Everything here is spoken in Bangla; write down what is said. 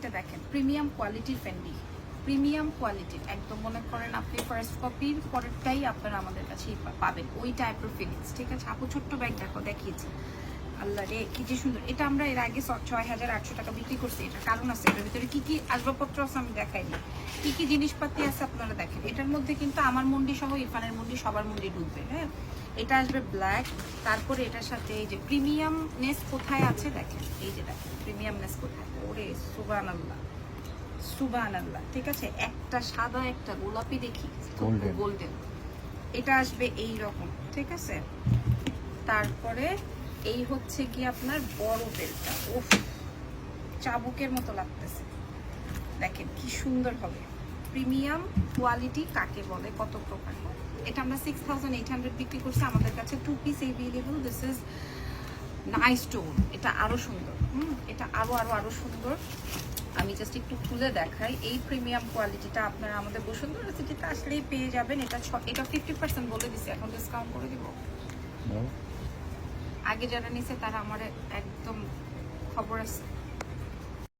এটা দেখেন প্রিমিয়াম কোয়ালিটির ফেন্ডি, প্রিমিয়াম কোয়ালিটির, একদম মনে করেন আপনি ফার্স্ট কপির পরেরটাই আপনারা আমাদের কাছেই পাবেন ওই টাইপের ফিলিংস। ঠিক আছে আপু, ছোট্ট ব্যাগ দেখো, দেখিয়েছি। আল্লাহ রে কি যে সুন্দর। এটা আমরা এর আগে ৬,৮০০ টাকা বিক্রি করছি। এটার কারণ আছে, এটার ভিতরে কি কি আসবাবপত্র আছে আমি দেখাইনি, কি কি জিনিসপাতি আছে আপনারা দেখেন। এটার মধ্যে কিন্তু আমার মুন্ডি সহ ইরফানের মুন্ডি সবার মুন্ডি ঢুকবে। হ্যাঁ, এটা আসবে ব্ল্যাক, তারপরে এটার সাথে এই যে প্রিমিয়ামনেস কোথায় আছে দেখেন, এই যে দেখেন প্রিমিয়ামনেস কোথায়। ওরে সুবহানাল্লাহ সুবহানাল্লাহ। ঠিক আছে, একটা সাদা একটা গোলাপি দেখি, গোল্ডেন, এটা আসবে এই রকম। ঠিক আছে, তারপরে এই হচ্ছে কি আপনার বড় বেলটা, ওফ চাবুকের মতো লাগতেছে, দেখেন কি সুন্দর হবে। প্রিমিয়াম কোয়ালিটি কাকে বলে, কত প্রকার। এটা আমরা 6,800 বিক্রি করছি, আমাদের কাছে 2 piece available. This is nice stone, এটা আরো সুন্দর। এটা আরো আরো আরো সুন্দর। আমি জাস্ট একটু খুলে দেখাই। এই প্রিমিয়াম কোয়ালিটিটা আপনারা আমাদের বসুন্ধরা সিটিতে আসলেই পেয়ে যাবেন। এটা 50% বলে দিছি, এখন ডিসকাউন্ট করে দিব। আগে যারা নিছে তারা আমার একদম খবর আছে।